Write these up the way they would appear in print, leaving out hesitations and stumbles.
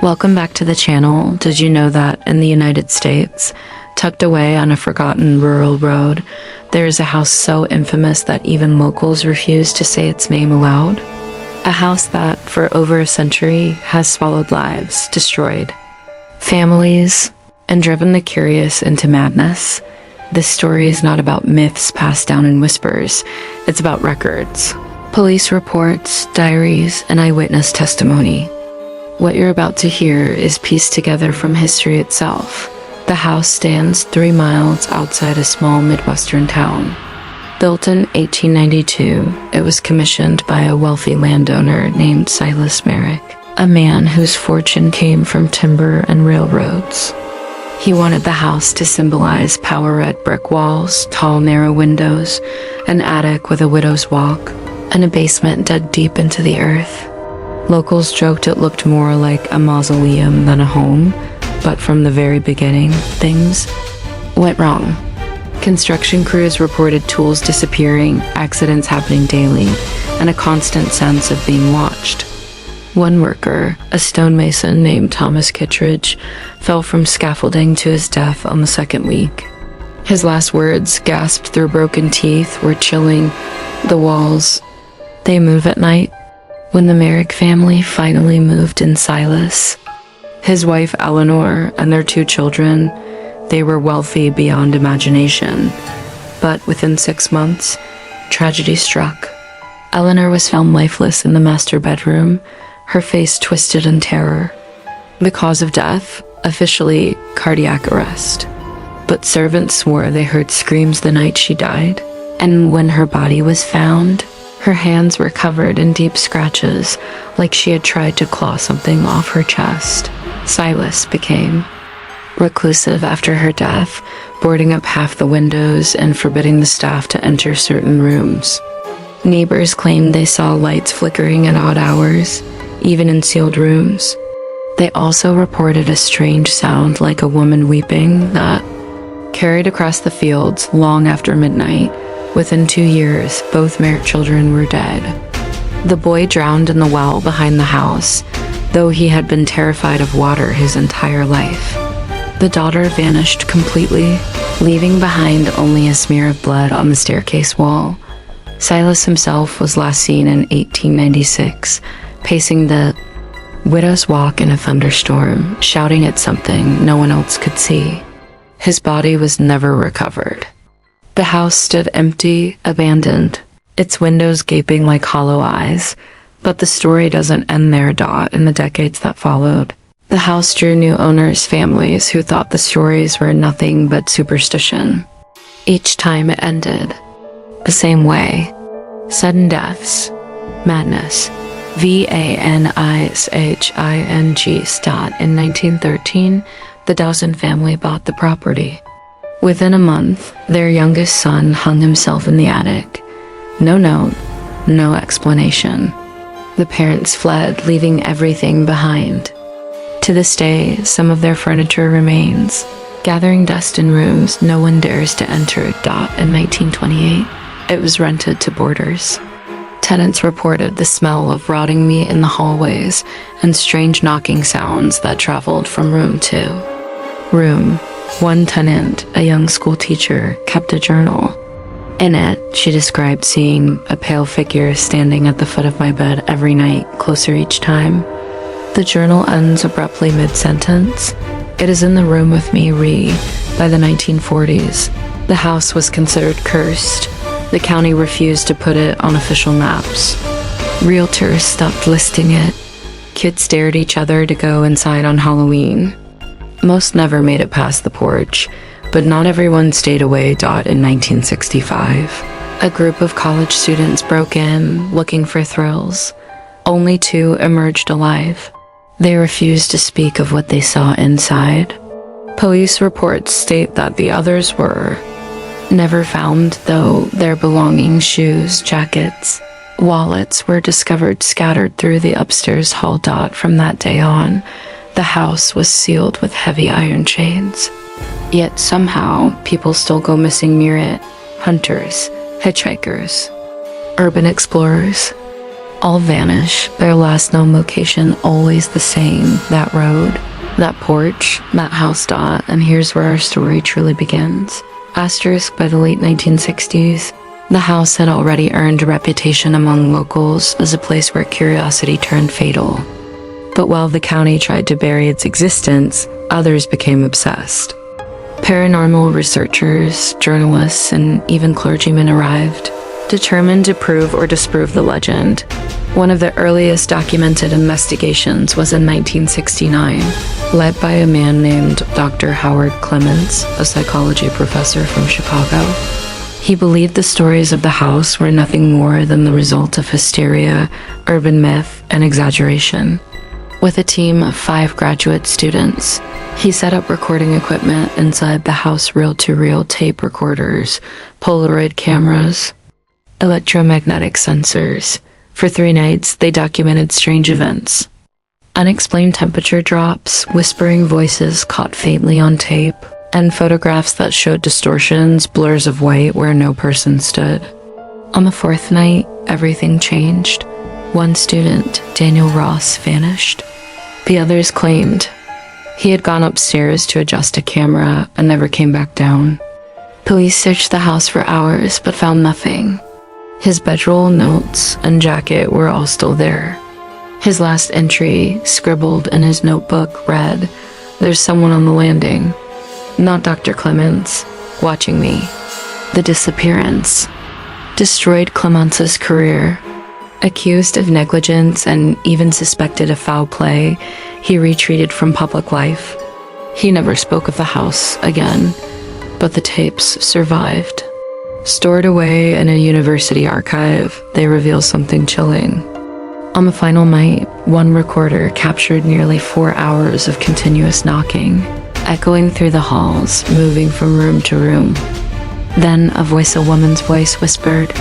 Welcome back to the channel. Did you know that in the United States, tucked away on a forgotten rural road, there is a house so infamous that even locals refuse to say its name aloud? A house that, for over a century, has swallowed lives, destroyed families, and driven the curious into madness. This story is not about myths passed down in whispers. It's about records, police reports, diaries, and eyewitness testimony. What you're about to hear is pieced together from history itself. The house stands 3 miles outside a small Midwestern town. Built in 1892, it was commissioned by a wealthy landowner named Silas Merrick, a man whose fortune came from timber and railroads. He wanted the house to symbolize power-red brick walls, tall narrow windows, an attic with a widow's walk, and a basement dug deep into the earth. Locals joked it looked more like a mausoleum than a home, but from the very beginning, things went wrong. Construction crews reported tools disappearing, accidents happening daily, and a constant sense of being watched. One worker, a stonemason named Thomas Kittredge, fell from scaffolding to his death on the second week. His last words, gasped through broken teeth, were chilling. The walls, they move at night. When the Merrick family finally moved in Silas, his wife Eleanor and their 2 children, they were wealthy beyond imagination. But within 6 months, tragedy struck. Eleanor was found lifeless in the master bedroom, her face twisted in terror. The cause of death, officially cardiac arrest. But servants swore they heard screams the night she died, and when her body was found, her hands were covered in deep scratches, like she had tried to claw something off her chest. Silas became reclusive after her death, boarding up half the windows and forbidding the staff to enter certain rooms. Neighbors claimed they saw lights flickering at odd hours, even in sealed rooms. They also reported a strange sound like a woman weeping that carried across the fields long after midnight. Within 2 years, both Merrick children were dead. The boy drowned in the well behind the house, though he had been terrified of water his entire life. The daughter vanished completely, leaving behind only a smear of blood on the staircase wall. Silas himself was last seen in 1896, pacing the widow's walk in a thunderstorm, shouting at something no one else could see. His body was never recovered. The house stood empty, abandoned, its windows gaping like hollow eyes. But the story doesn't end there. In the decades that followed, the house drew new owners' families who thought the stories were nothing but superstition. Each time it ended the same way. Sudden deaths, madness, vanising. In 1913, the Dawson family bought the property. Within a month, their youngest son hung himself in the attic. No note, no explanation. The parents fled, leaving everything behind. To this day, some of their furniture remains, gathering dust in rooms no one dares to enter. In 1928, it was rented to boarders. Tenants reported the smell of rotting meat in the hallways and strange knocking sounds that traveled from room to room. One tenant, a young school teacher, kept a journal. In it, she described seeing a pale figure standing at the foot of my bed every night, closer each time. The journal ends abruptly mid-sentence. It is in the room with me, By the 1940s, the house was considered cursed. The county refused to put it on official maps. Realtors stopped listing it. Kids stared at each other to go inside on Halloween. Most never made it past the porch, but not everyone stayed away. In 1965, a group of college students broke in, looking for thrills. Only 2 emerged alive. They refused to speak of what they saw inside. Police reports state that the others were never found, though their belongings, shoes, jackets, wallets were discovered scattered through the upstairs hall. From that day on, the house was sealed with heavy iron chains. Yet somehow, people still go missing near it. Hunters, hitchhikers, urban explorers. all vanish, their last known location always the same, that road, that porch, that house dot, and here's where our story truly begins. Asterisk, by the late 1960s, the house had already earned a reputation among locals as a place where curiosity turned fatal. But while the county tried to bury its existence, others became obsessed. Paranormal researchers, journalists, and even clergymen arrived, determined to prove or disprove the legend. One of the earliest documented investigations was in 1969, led by a man named Dr. Howard Clements, a psychology professor from Chicago. He believed the stories of the house were nothing more than the result of hysteria, urban myth, and exaggeration. With a team of 5 graduate students, he set up recording equipment inside the house, reel-to-reel tape recorders, Polaroid cameras, electromagnetic sensors. For 3 nights, they documented strange events. Unexplained temperature drops, whispering voices caught faintly on tape, and photographs that showed distortions, blurs of white where no person stood. On the 4th night, everything changed. One student, Daniel Ross, vanished. The others claimed he had gone upstairs to adjust a camera and never came back down. Police searched the house for hours but found nothing. His bedroll, notes, and jacket were all still there. His last entry, scribbled in his notebook, read, "There's someone on the landing. Not Dr. Clements. Watching me." The disappearance destroyed Clements's career. Accused of negligence and even suspected of foul play, he retreated from public life. He never spoke of the house again, but the tapes survived. Stored away in a university archive, they reveal something chilling. On the final night, one recorder captured nearly 4 hours of continuous knocking, echoing through the halls, moving from room to room. Then a woman's voice whispered,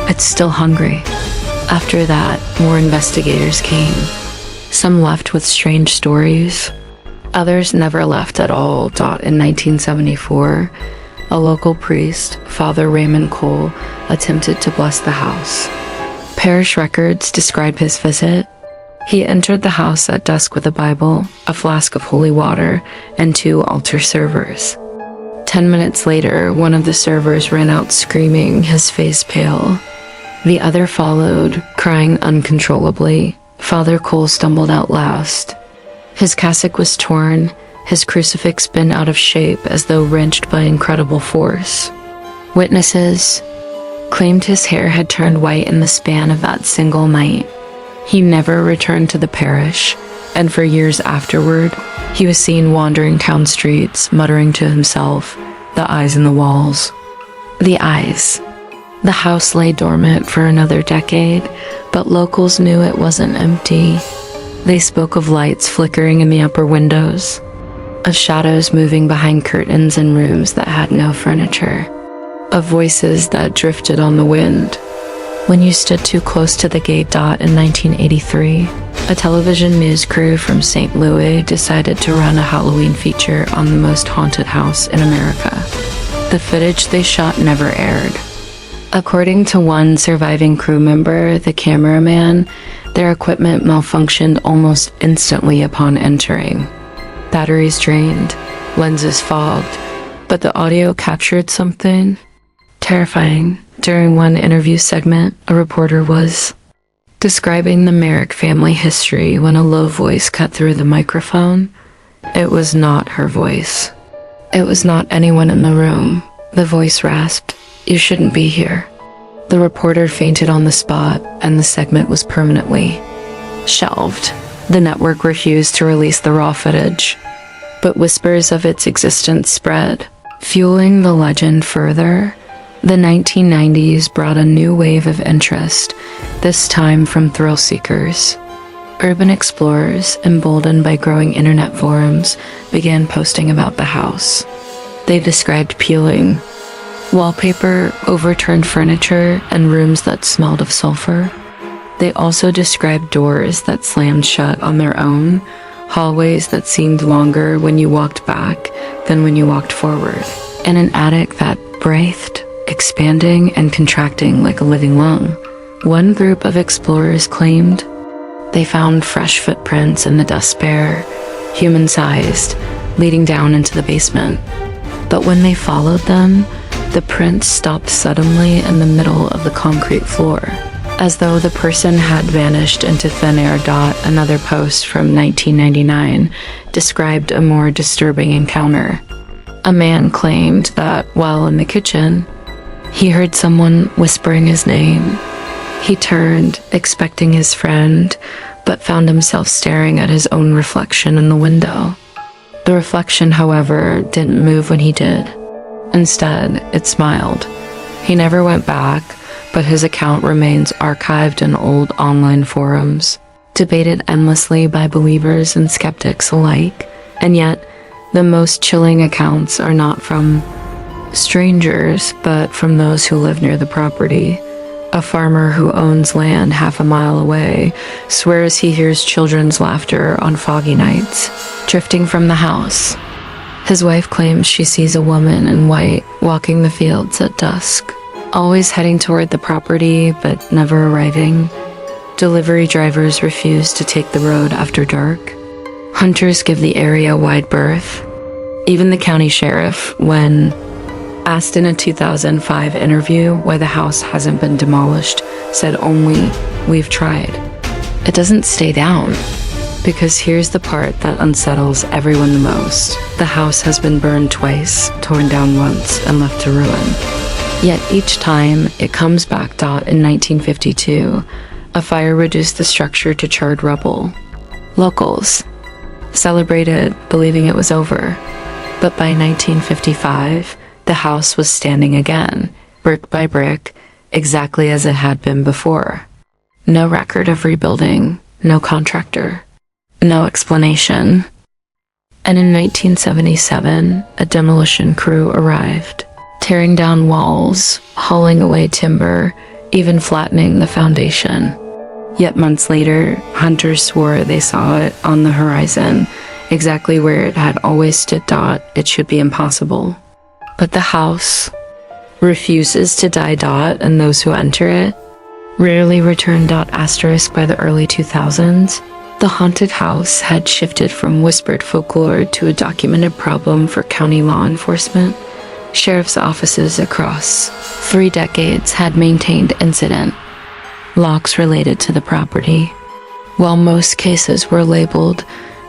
"It's still hungry." After that, more investigators came. Some left with strange stories. Others never left at all. In 1974, a local priest, Father Raymond Cole, attempted to bless the house. Parish records describe his visit. He entered the house at dusk with a Bible, a flask of holy water, and 2 altar servers. 10 minutes later, one of the servers ran out screaming, his face pale. The other followed, crying uncontrollably. Father Cole stumbled out last. His cassock was torn, his crucifix bent out of shape as though wrenched by incredible force. Witnesses claimed his hair had turned white in the span of that single night. He never returned to the parish, and for years afterward, he was seen wandering town streets, muttering to himself, the eyes in the walls. The eyes. The house lay dormant for another decade, but locals knew it wasn't empty. They spoke of lights flickering in the upper windows, of shadows moving behind curtains in rooms that had no furniture, of voices that drifted on the wind. When you stood too close to the gate in 1983, a television news crew from St. Louis decided to run a Halloween feature on the most haunted house in America. The footage they shot never aired. According to one surviving crew member, the cameraman, their equipment malfunctioned almost instantly upon entering. Batteries drained, lenses fogged, but the audio captured something terrifying. During one interview segment, a reporter was describing the Merrick family history when a low voice cut through the microphone. It was not her voice. It was not anyone in the room. The voice rasped, "You shouldn't be here." The reporter fainted on the spot, and the segment was permanently shelved. The network refused to release the raw footage, but whispers of its existence spread, fueling the legend further. The 1990s brought a new wave of interest, this time from thrill seekers. Urban explorers, emboldened by growing internet forums, began posting about the house. They described peeling wallpaper, overturned furniture, and rooms that smelled of sulfur. They also described doors that slammed shut on their own, hallways that seemed longer when you walked back than when you walked forward, and an attic that breathed, expanding and contracting like a living lung. One group of explorers claimed they found fresh footprints in the dust bear, human-sized, leading down into the basement. But when they followed them, the prints stopped suddenly in the middle of the concrete floor, as though the person had vanished into thin air. Another post from 1999 described a more disturbing encounter. A man claimed that while in the kitchen, he heard someone whispering his name. He turned, expecting his friend, but found himself staring at his own reflection in the window. The reflection, however, didn't move when he did. Instead, it smiled. He never went back, but his account remains archived in old online forums, debated endlessly by believers and skeptics alike. And yet, the most chilling accounts are not from strangers, but from those who live near the property. A farmer who owns land half a mile away swears he hears children's laughter on foggy nights, drifting from the house. His wife claims she sees a woman in white walking the fields at dusk, always heading toward the property but never arriving. Delivery drivers refuse to take the road after dark. Hunters give the area wide berth. Even the county sheriff, when asked in a 2005 interview why the house hasn't been demolished, said only, "We've tried." It doesn't stay down, because here's the part that unsettles everyone the most. The house has been burned twice, torn down once, and left to ruin. Yet each time it comes back. In 1952, a fire reduced the structure to charred rubble. Locals celebrated, believing it was over. But by 1955, the house was standing again, brick by brick, exactly as it had been before. No record of rebuilding, no contractor, no explanation. And in 1977, a demolition crew arrived, tearing down walls, hauling away timber, even flattening the foundation. Yet months later, hunters swore they saw it on the horizon, exactly where it had always stood. It should be impossible. But the house refuses to die. And those who enter it rarely return. By the early 2000s, the haunted house had shifted from whispered folklore to a documented problem for county law enforcement. Sheriff's offices across 3 decades had maintained incident logs related to the property, while most cases were labeled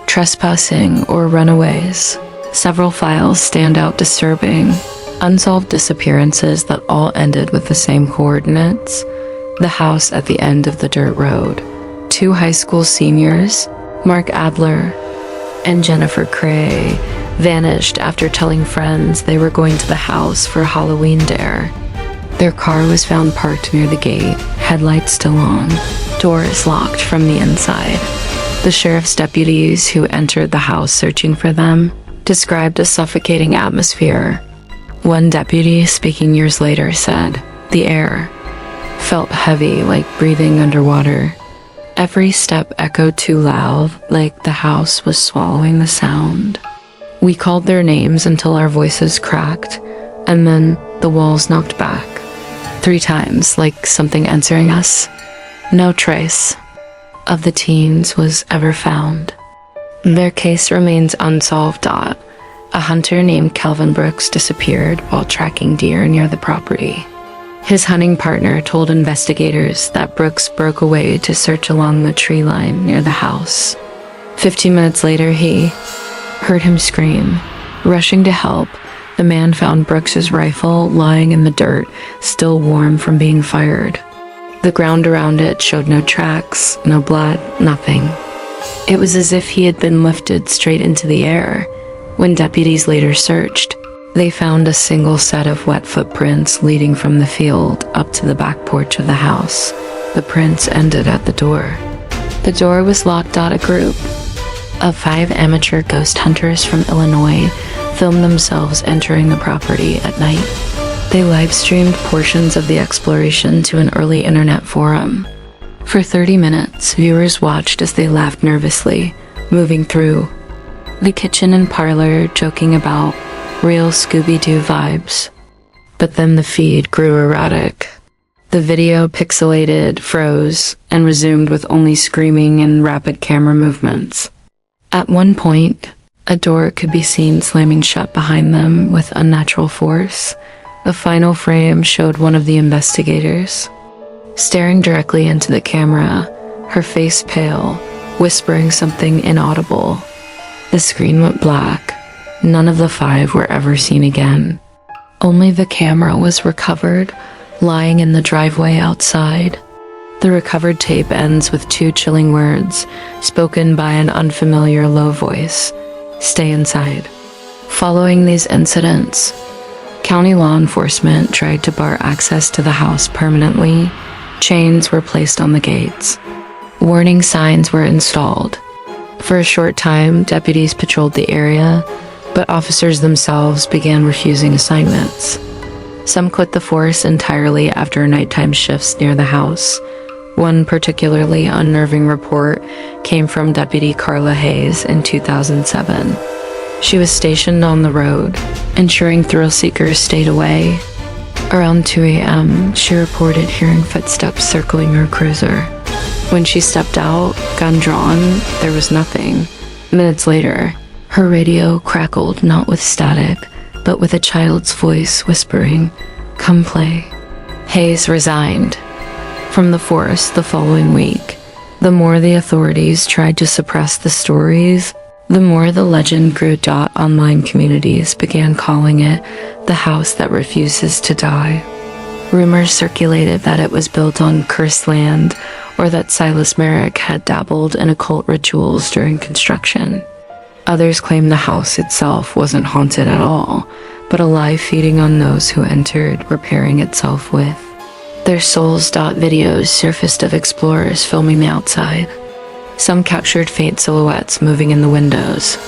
trespassing or runaways. Several files stand out disturbing. Unsolved disappearances that all ended with the same coordinates. The house at the end of the dirt road. 2 high school seniors, Mark Adler and Jennifer Cray, vanished after telling friends they were going to the house for a Halloween dare. Their car was found parked near the gate, headlights still on, doors locked from the inside. The sheriff's deputies who entered the house searching for them described a suffocating atmosphere. One deputy, speaking years later, said, "The air felt heavy, like breathing underwater. Every step echoed too loud, like the house was swallowing the sound. We called their names until our voices cracked, and then the walls knocked back. 3 times, like something answering us. No trace of the teens was ever found." Their case remains unsolved. A hunter named Calvin Brooks disappeared while tracking deer near the property. His hunting partner told investigators that Brooks broke away to search along the tree line near the house. 15 minutes later, he heard him scream. Rushing to help, the man found Brooks's rifle lying in the dirt, still warm from being fired. The ground around it showed no tracks, no blood, nothing. It was as if he had been lifted straight into the air. When deputies later searched, they found a single set of wet footprints leading from the field up to the back porch of the house. The prints ended at the door. The door was locked. A group of 5 amateur ghost hunters from Illinois filmed themselves entering the property at night. They live-streamed portions of the exploration to an early internet forum. For 30 minutes, viewers watched as they laughed nervously, moving through the kitchen and parlor, joking about real Scooby-Doo vibes. But then the feed grew erratic. The video pixelated, froze, and resumed with only screaming and rapid camera movements. At one point, a door could be seen slamming shut behind them with unnatural force. The final frame showed one of the investigators staring directly into the camera, her face pale, whispering something inaudible. The screen went black. None of the 5 were ever seen again. Only the camera was recovered, lying in the driveway outside. The recovered tape ends with 2 chilling words, spoken by an unfamiliar low voice: "Stay inside." Following these incidents, county law enforcement tried to bar access to the house permanently. Chains were placed on the gates. Warning signs were installed. For a short time, deputies patrolled the area, but officers themselves began refusing assignments. Some quit the force entirely after nighttime shifts near the house. One particularly unnerving report came from Deputy Carla Hayes in 2007. She was stationed on the road, ensuring thrill seekers stayed away. Around 2 a.m., she reported hearing footsteps circling her cruiser. When she stepped out, gun drawn, there was nothing. Minutes later, her radio crackled not with static, but with a child's voice whispering, "Come play." Hayes resigned from the force the following week. The more the authorities tried to suppress the stories, the more the legend grew. Online communities began calling it the house that refuses to die. Rumors circulated that it was built on cursed land, or that Silas Merrick had dabbled in occult rituals during construction. Others claimed the house itself wasn't haunted at all, but alive, feeding on those who entered, repairing itself with their souls. Videos surfaced of explorers filming the outside. Some captured faint silhouettes moving in the windows.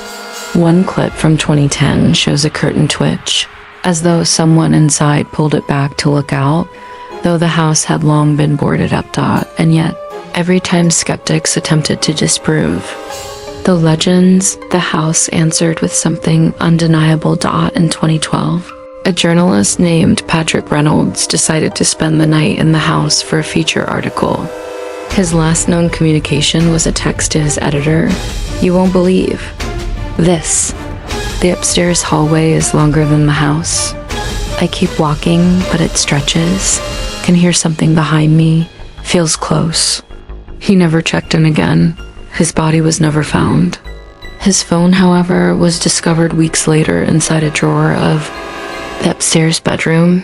One clip from 2010 shows a curtain twitch, as though someone inside pulled it back to look out, though the house had long been boarded up. And yet, every time skeptics attempted to disprove the legends, the house answered with something undeniable. In 2012, a journalist named Patrick Reynolds decided to spend the night in the house for a feature article. His last known communication was a text to his editor: "You won't believe this. The upstairs hallway is longer than the house. I keep walking, but it stretches. Can hear something behind me. Feels close." He never checked in again. His body was never found. His phone, however, was discovered weeks later inside a drawer of the upstairs bedroom.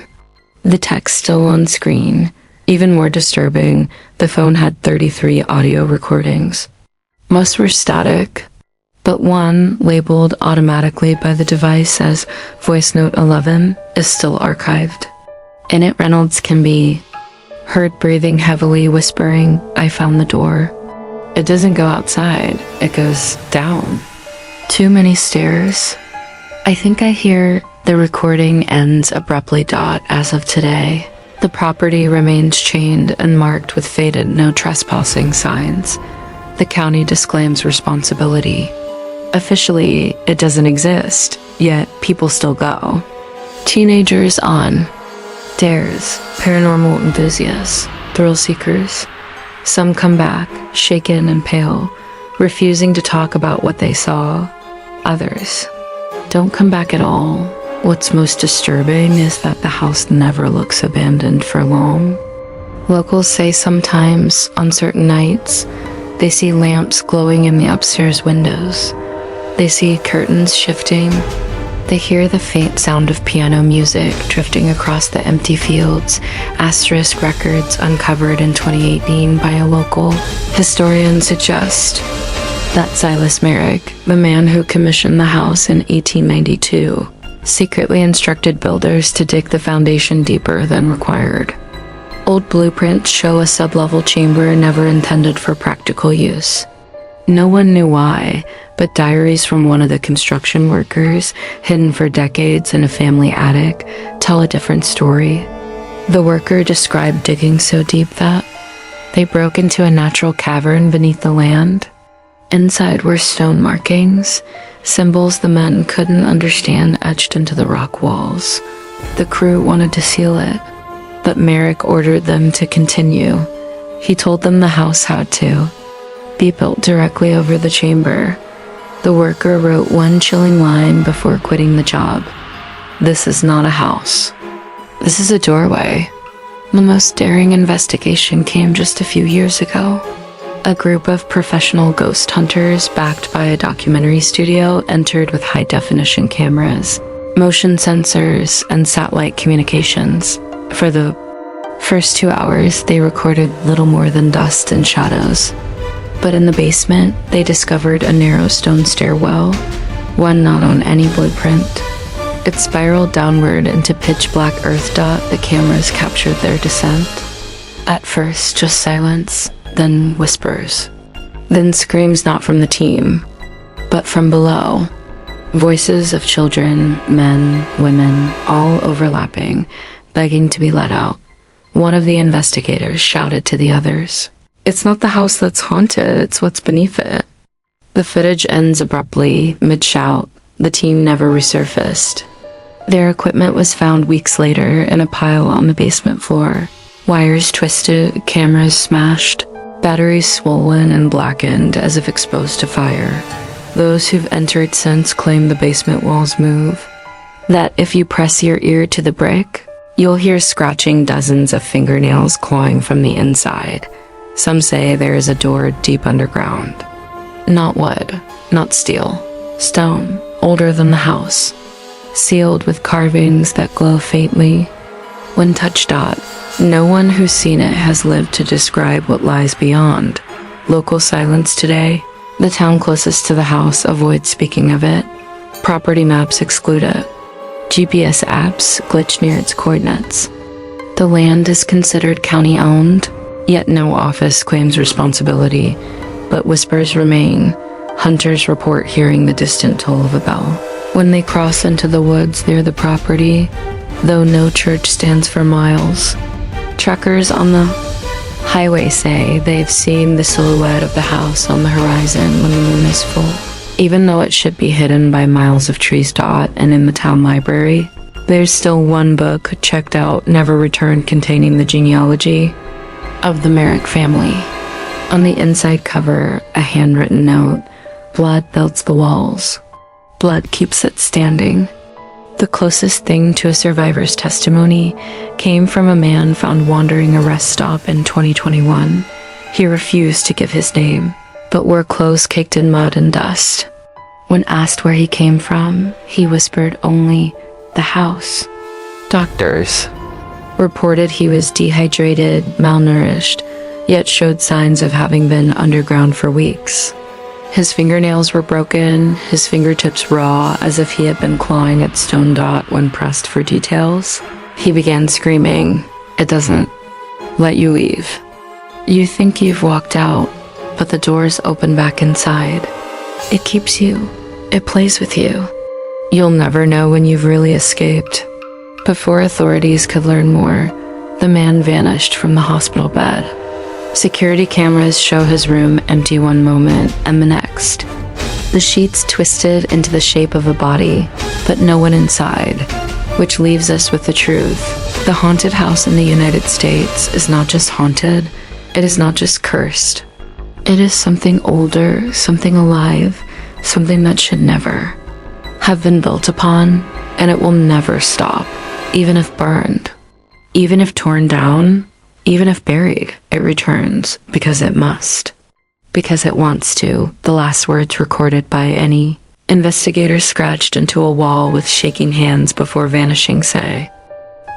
The text still on screen. Even more disturbing, the phone had 33 audio recordings. Most were static, but one, labeled automatically by the device as Voice Note 11, is still archived. In it, Reynolds can be heard breathing heavily, whispering, "I found the door." It doesn't go outside, it goes down. Too many stairs. I think I hear the recording ends abruptly. As of today, the property remains chained and marked with faded "no trespassing" signs. The county disclaims responsibility. Officially, it doesn't exist, yet people still go. Teenagers on dares, paranormal enthusiasts, thrill seekers. Some come back, shaken and pale, refusing to talk about what they saw. Others don't come back at all. What's most disturbing is that the house never looks abandoned for long. Locals say sometimes, on certain nights, they see lamps glowing in the upstairs windows. They see curtains shifting. They hear the faint sound of piano music drifting across the empty fields. Asterisk records uncovered in 2018 by a local historian suggest that Silas Merrick, the man who commissioned the house in 1892, secretly instructed builders to dig the foundation deeper than required. Old blueprints show a sub-level chamber never intended for practical use. No one knew why, but diaries from one of the construction workers, hidden for decades in a family attic, tell a different story. The worker described digging so deep that they broke into a natural cavern beneath the land. Inside were stone markings, symbols the men couldn't understand etched into the rock walls. The crew wanted to seal it, but Merrick ordered them to continue. He told them the house had to be built directly over the chamber. The worker wrote one chilling line before quitting the job. "This is not a house. This is a doorway." The most daring investigation came just a few years ago. A group of professional ghost hunters backed by a documentary studio entered with high-definition cameras, motion sensors, and satellite communications. For the first 2 hours, they recorded little more than dust and shadows. But in the basement, they discovered a narrow stone stairwell, one not on any blueprint. It spiraled downward into pitch-black earth dot. The cameras captured their descent. At first, just silence, then whispers. Then screams not from the team, but from below. Voices of children, men, women, all overlapping, begging to be let out. One of the investigators shouted to the others, "It's not the house that's haunted, it's what's beneath it." The footage ends abruptly, mid-shout. The team never resurfaced. Their equipment was found weeks later in a pile on the basement floor. Wires twisted, cameras smashed, batteries swollen and blackened as if exposed to fire. Those who've entered since claim the basement walls move. That if you press your ear to the brick, you'll hear scratching, dozens of fingernails clawing from the inside. Some say there is a door deep underground. Not wood, not steel, stone, older than the house, sealed with carvings that glow faintly. When touched dot, no one who's seen it has lived to describe what lies beyond. Local silence today. The town closest to the house avoids speaking of it. Property maps exclude it. GPS apps glitch near its coordinates. The land is considered county-owned, yet no office claims responsibility, but whispers remain. Hunters report hearing the distant toll of a bell when they cross into the woods near the property, though no church stands for miles. Truckers on the highway say they've seen the silhouette of the house on the horizon when the moon is full. Even though it should be hidden by miles of trees dot and in the town library, there's still one book checked out, never returned, containing the genealogy of the Merrick family. On the inside cover, a handwritten note, "Blood builds the walls. Blood keeps it standing." The closest thing to a survivor's testimony came from a man found wandering a rest stop in 2021. He refused to give his name, but wore clothes caked in mud and dust. When asked where he came from, he whispered only, "The house." Doctors reported he was dehydrated, malnourished, yet showed signs of having been underground for weeks. His fingernails were broken, his fingertips raw, as if he had been clawing at stone dot when pressed for details. He began screaming, "It doesn't let you leave. You think you've walked out, but the doors open back inside. It keeps you. It plays with you. You'll never know when you've really escaped." Before authorities could learn more, the man vanished from the hospital bed. Security cameras show his room empty one moment and the next. The sheets twisted into the shape of a body, but no one inside, which leaves us with the truth. The haunted house in the United States is not just haunted, it is not just cursed. It is something older, something alive, something that should never have been built upon, and it will never stop, even if burned, even if torn down, even if buried. It returns because it must, because it wants to. The last words recorded by any investigator scratched into a wall with shaking hands before vanishing say,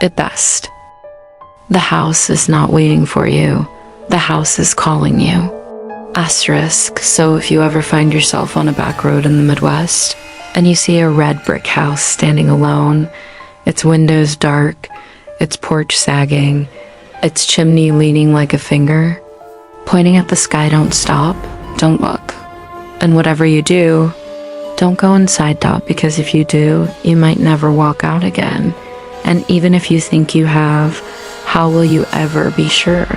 "At best, the house is not waiting for you. The house is calling you." Asterisk, so if you ever find yourself on a back road in the Midwest and you see a red brick house standing alone, its windows dark, its porch sagging, its chimney leaning like a finger, pointing at the sky, don't stop, don't look. And whatever you do, don't go inside dot, because if you do, you might never walk out again. And even if you think you have, how will you ever be sure?